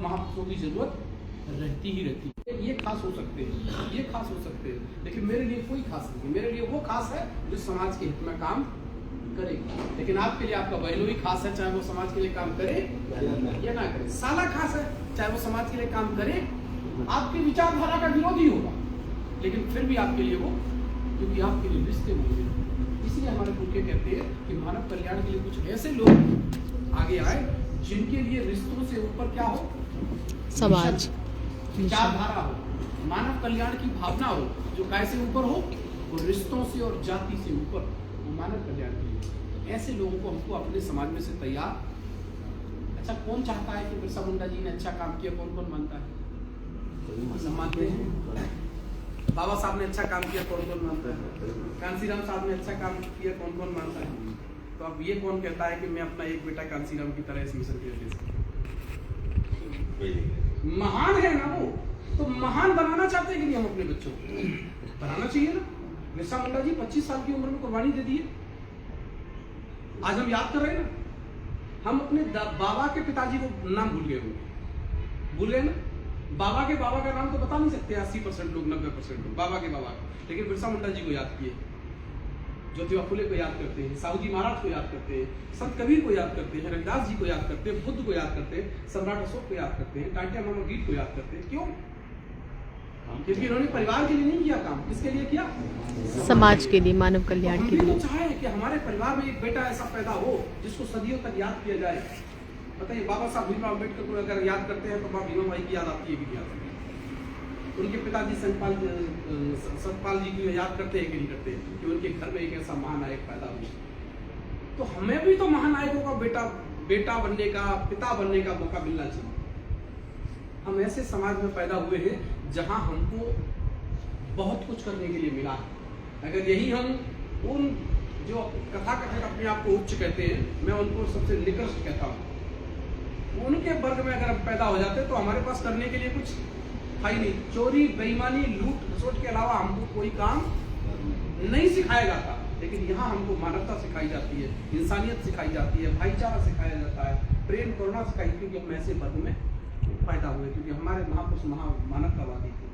महापुरुषों की जरूरत रहती ही रहती है। ये खास हो सकते हैं, ये खास हो सकते हैं, लेकिन मेरे लिए कोई खास नहीं है। मेरे लिए वो खास है जो समाज के हित में काम करेगी। लेकिन आपके लिए आपका बहनोई खास है, चाहे वो समाज के लिए काम करे या ना करे। साला खास है, चाहे वो समाज के लिए काम करे, आपकी विचारधारा का विरोधी होगा, लेकिन फिर भी आपके लिए वो, क्योंकि आपके लिए रिश्ते होंगे। इसलिए हमारे पुरखे कहते हैं कि मानव कल्याण के लिए कुछ ऐसे लोग आगे आए जिनके लिए रिश्तों से ऊपर क्या हो, समाज विचारधारा हो, मानव कल्याण की भावना हो, जो काय से ऊपर हो, वो रिश्तों से और जाति से ऊपर, वो मानव कल्याण के लिए। ऐसे लोगों को हमको अपने समाज में से तैयार। अच्छा, कौन चाहता है कि बिरसा मुंडा जी ने अच्छा काम किया? कौन कौन मानता है? मानते हैं। बाबा साहब ने अच्छा काम किया, कौन कौन मानता है? कांसीराम साहब ने अच्छा काम किया, कौन कौन मानता है? तो अब ये कौन कहता है कि मैं अपना एक बेटा कांसीराम की तरह इस मिशन के लिए? महान है ना वो, तो महान बनाना चाहते हैं कि नहीं हम अपने बच्चों को? बनाना चाहिए ना। बिरसा मुंडा जी 25 साल की उम्र में कुर्बानी दे दी है। आज हम याद कर रहे हैं ना। हम अपने बाबा के पिताजी को नाम भूल गए होंगे, भूल गए ना। बाबा के बाबा का नाम तो बता नहीं सकते 80% लोग, 90% लोग बाबा के बाबा, लेकिन बिरसा मुंडा जी को याद किए, ज्योतिबा फुले को याद करते हैं, साहू जी महाराज को याद करते हैं, संत कबीर को याद करते हैं, रविदास जी को याद करते हैं, बुद्ध को याद करते हैं, सम्राट अशोक को याद करते हैं, टाटिया मामा गीत को याद करते हैं। क्यों? क्योंकि इन्होंने परिवार के लिए नहीं किया काम। किसके लिए किया? समाज के लिए, मानव कल्याण के लिए। तो चाहे कि हमारे परिवार में एक बेटा ऐसा पैदा हो जिसको सदियों तक याद किया जाए। बताइए, बाबा साहब भीमराव अम्बेडकर को अगर याद करते हैं तो माँ भीमा बाई की याद आती है कि नहीं आती? उनके पिताजी सतपाल जी को याद करते हैं कि नहीं करते कि उनके घर में एक ऐसा महानायक पैदा हुआ। तो हमें भी तो महानायकों का बेटा बनने का, पिता बनने का मौका मिलना चाहिए। हम ऐसे समाज में पैदा हुए हैं जहां हमको बहुत कुछ करने के लिए मिला है। अगर यही हम उन जो कथा कथक अपने आप को उच्च कहते हैं, मैं उनको सबसे निकृष्ट कहता हूँ, उनके वर्ग में अगर हम पैदा हो जाते तो हमारे पास करने के लिए कुछ था ही नहीं। चोरी, बेईमानी, लूट खसोट के अलावा हमको कोई काम नहीं सिखाया जाता। लेकिन यहाँ हमको मानवता सिखाई जाती है, इंसानियत सिखाई जाती है, भाईचारा सिखाया जाता है, प्रेम करुणा सिखाई, क्योंकि हम ऐसे वर्ग में पैदा हुए, क्योंकि हमारे महापुरुष मानवतावादी थे।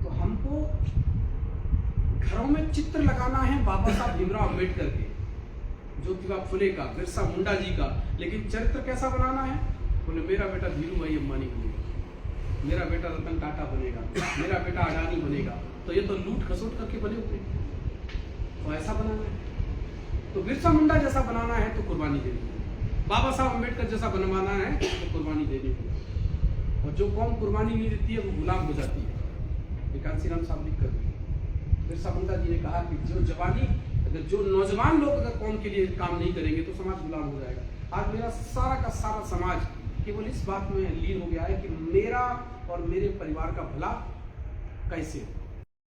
तो हमको घरों में चित्र लगाना है बाबा साहब भीमराव अम्बेडकर के, ज्योतिबा फुले का, बिरसा मुंडा जी का, लेकिन चरित्र कैसा बनाना है? बोले मेरा बेटा धीरू भाई अंबानी बनेगा, मेरा बेटा रतन टाटा बनेगा, मेरा बेटा अडानी बनेगा। तो ये तो लूट खसोट करके बने हुए, तो ऐसा बनाना है। तो बिरसा मुंडा जैसा बनाना है तो कुर्बानी देनी है, बाबा साहब अम्बेडकर जैसा बनवाना है तो कुर्बानी देनी है। और जो कौम कुर्बानी नहीं देती है वो गुलाम हो जाती है। कांसीराम साहब लिख कर बिरसा मुंडा जी ने कहा कि जो नौजवान लोग अगर कौम के लिए काम नहीं करेंगे तो समाज गुलाम हो जाएगा। आज मेरा सारा का सारा समाज केवल इस बात में लीन हो गया है कि मेरा और मेरे परिवार का भला कैसे हो।